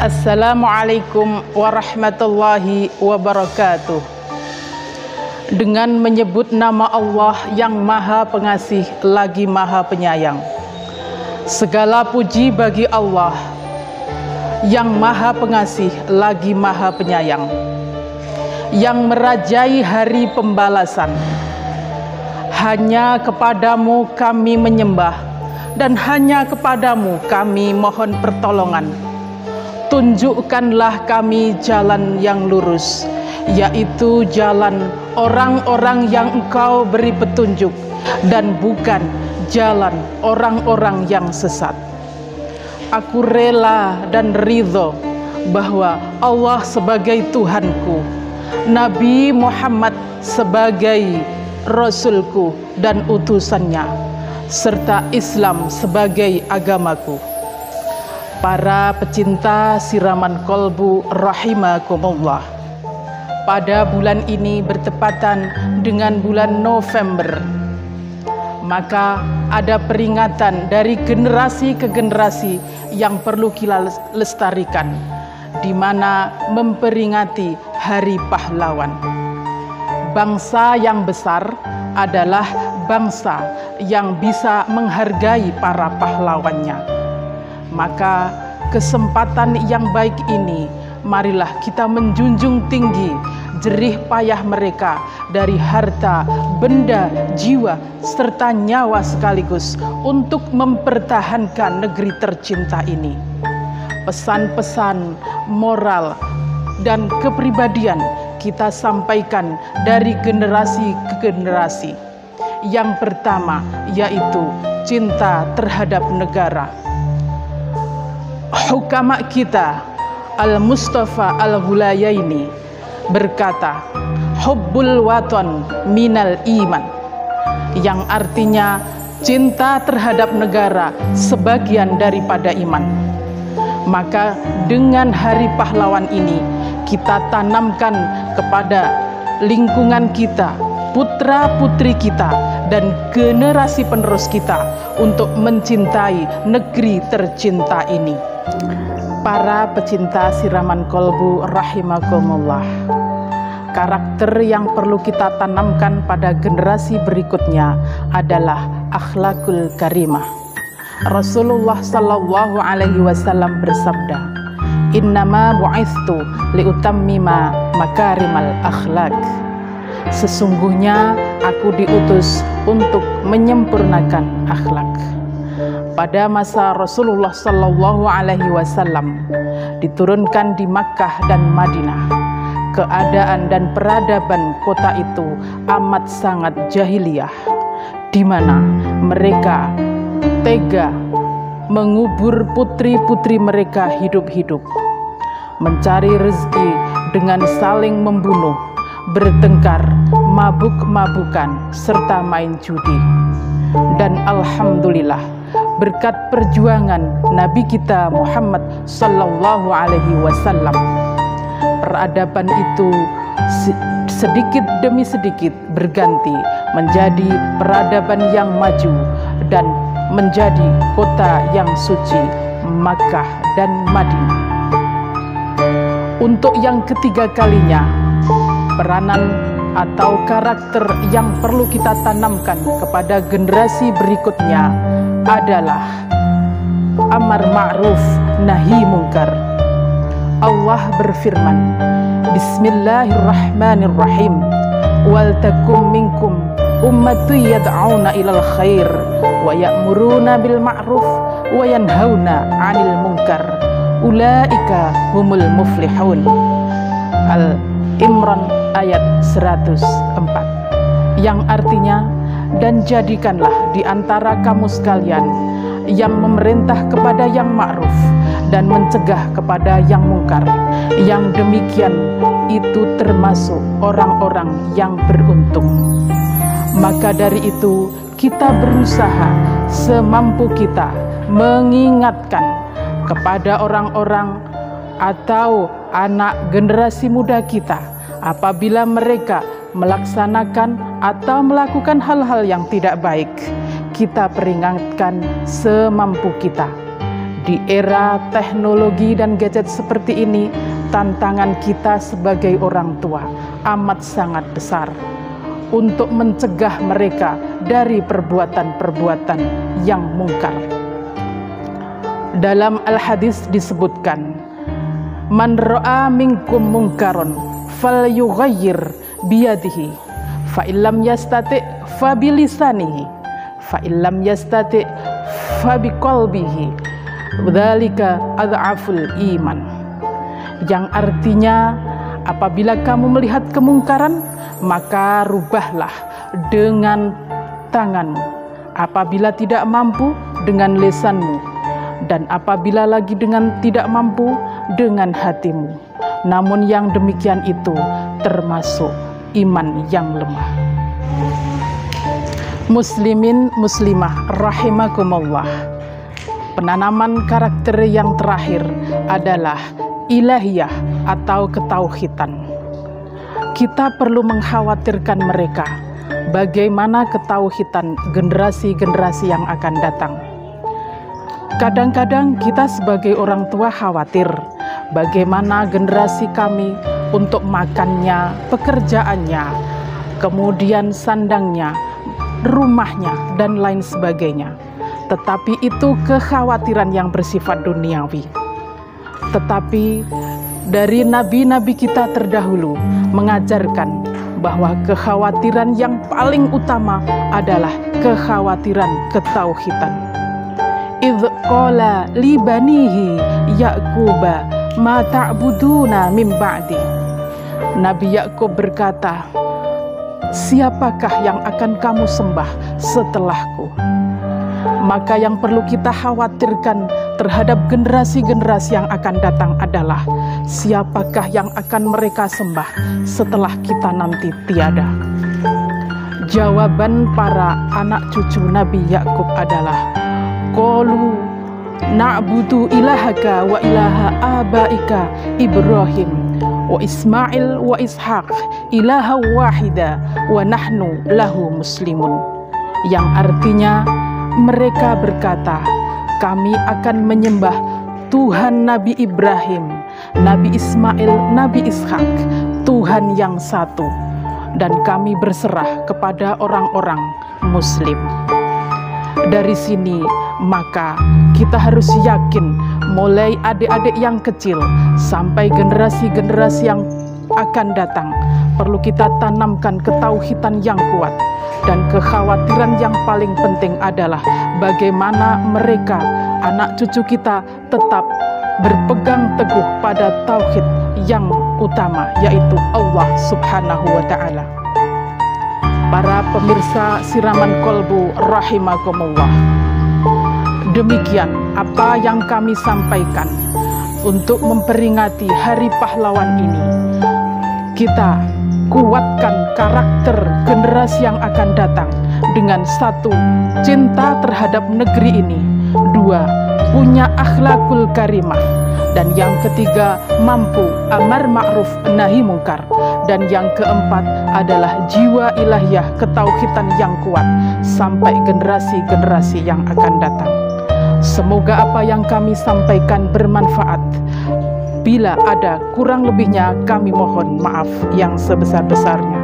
Assalamualaikum warahmatullahi wabarakatuh. Dengan menyebut nama Allah yang Maha Pengasih lagi Maha Penyayang, segala puji bagi Allah yang Maha Pengasih lagi Maha Penyayang, yang merajai hari pembalasan. Hanya kepadamu kami menyembah, dan hanya kepadamu kami mohon pertolongan. Tunjukkanlah kami jalan yang lurus, yaitu jalan orang-orang yang Engkau beri petunjuk, dan bukan jalan orang-orang yang sesat. Aku rela dan ridho bahwa Allah sebagai Tuhanku, Nabi Muhammad sebagai Rasulku dan utusannya, serta Islam sebagai agamaku. Para pecinta siraman kolbu rahimakumullah, pada bulan ini bertepatan dengan bulan November, maka ada peringatan dari generasi ke generasi yang perlu kita lestarikan, di mana memperingati Hari Pahlawan. Bangsa yang besar adalah bangsa yang bisa menghargai para pahlawannya. Maka kesempatan yang baik ini, marilah kita menjunjung tinggi jerih payah mereka dari harta, benda, jiwa, serta nyawa sekaligus untuk mempertahankan negeri tercinta ini. Pesan-pesan moral dan kepribadian kita sampaikan dari generasi ke generasi. Yang pertama yaitu cinta terhadap negara. Hukama kita Al-Mustafa Al-Hulayaini berkata, hubbul waton minal iman, yang artinya cinta terhadap negara sebagian daripada iman. Maka dengan Hari Pahlawan ini kita tanamkan kepada lingkungan kita, putra-putri kita, dan generasi penerus kita untuk mencintai negeri tercinta ini. Para pecinta siraman kolbu rahimakumullah, karakter yang perlu kita tanamkan pada generasi berikutnya adalah akhlakul karimah. Rasulullah sallallahu alaihi wasallam bersabda, innama bu'ithtu liutammima makarimal akhlak. Sesungguhnya aku diutus untuk menyempurnakan akhlak. Pada masa Rasulullah sallallahu alaihi wasallam diturunkan di Makkah dan Madinah, keadaan dan peradaban kota itu amat sangat jahiliyah, di mana mereka tega mengubur putri-putri mereka hidup-hidup, mencari rezeki dengan saling membunuh, bertengkar, mabuk-mabukan, serta main judi. Dan alhamdulillah, berkat perjuangan Nabi kita Muhammad sallallahu alaihi wasallam, peradaban itu sedikit demi sedikit berganti menjadi peradaban yang maju dan menjadi kota yang suci, Makkah dan Madinah. Untuk yang ketiga kalinya, peranan atau karakter yang perlu kita tanamkan kepada generasi berikutnya adalah amar ma'ruf nahi mungkar. Allah berfirman, Bismillahirrahmanirrahim, wal takum minkum ummatu yad'auna ilal khair wa ya'muruna bil ma'ruf wa yanhauna 'anil munkar ulaika humul muflihun. Al-Imran ayat 104, yang artinya, dan jadikanlah di antara kamu sekalian yang memerintah kepada yang ma'ruf dan mencegah kepada yang mungkar. Yang demikian itu termasuk orang-orang yang beruntung. Maka dari itu kita berusaha semampu kita mengingatkan kepada orang-orang atau anak generasi muda kita, apabila mereka melaksanakan atau melakukan hal-hal yang tidak baik, kita peringatkan semampu kita Di era teknologi dan gadget seperti ini, tantangan kita sebagai orang tua amat sangat besar untuk mencegah mereka dari perbuatan-perbuatan yang mungkar. Dalam Al-Hadis disebutkan, "Man ra'a minkum mungkaron falyughayyir biyadihi, fa illam yastati' fa bilisanihi, fa illam yastati' fa biqalbihi, dzalika adhaful iman." Yang artinya, apabila kamu melihat kemungkaran, maka rubahlah dengan tanganmu. Apabila tidak mampu, dengan lisanmu. Dan apabila lagi dengan tidak mampu, dengan hatimu. Namun yang demikian itu termasuk iman yang lemah. Muslimin muslimah rahimakumullah. Penanaman karakter yang terakhir adalah ilahiyah atau ketauhidan. Kita perlu mengkhawatirkan mereka bagaimana ketauhidan generasi-generasi yang akan datang. Kadang-kadang kita sebagai orang tua khawatir bagaimana generasi kami untuk makannya, pekerjaannya, kemudian sandangnya, rumahnya, dan lain sebagainya. Tetapi itu kekhawatiran yang bersifat duniawi. Tetapi dari nabi-nabi kita terdahulu mengajarkan bahwa kekhawatiran yang paling utama adalah kekhawatiran ketauhidan. Idz qala li banihi Yaquba ma ta'buduna min ba'di. Nabi Yakub berkata, "Siapakah yang akan kamu sembah setelahku?" Maka yang perlu kita khawatirkan terhadap generasi-generasi yang akan datang adalah siapakah yang akan mereka sembah setelah kita nanti tiada. Jawaban para anak cucu Nabi Yakub adalah, qalu na'budu ilahaka wa ilaha abaika Ibrahim wa Ismail wa Ishaq ilaha wahida wa nahnu lahu muslimun. Yang artinya mereka berkata, kami akan menyembah Tuhan Nabi Ibrahim, Nabi Ismail, Nabi Ishak, Tuhan yang satu, dan kami berserah kepada orang-orang Muslim. Dari sini maka kita harus yakin, mulai adik-adik yang kecil sampai generasi-generasi yang akan datang, perlu kita tanamkan ketauhidan yang kuat. Dan kekhawatiran yang paling penting adalah bagaimana mereka, anak cucu kita, tetap berpegang teguh pada tauhid yang utama, yaitu Allah Subhanahu wa Ta'ala. Para pemirsa Siraman Kolbu rahimakumullah, demikian apa yang kami sampaikan untuk memperingati Hari Pahlawan ini. Kita kuatkan karakter generasi yang akan datang dengan satu, cinta terhadap negeri ini, dua, punya akhlakul karimah, dan yang ketiga, mampu amar ma'ruf nahi mungkar, dan yang keempat adalah jiwa ilahiyah ketauhidan yang kuat sampai generasi-generasi yang akan datang. Semoga apa yang kami sampaikan bermanfaat. Bila ada kurang lebihnya, kami mohon maaf yang sebesar-besarnya.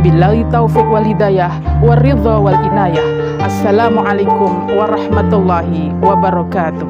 Billahi taufiq wal hidayah wa ridha wal inayah. Assalamualaikum warahmatullahi wabarakatuh.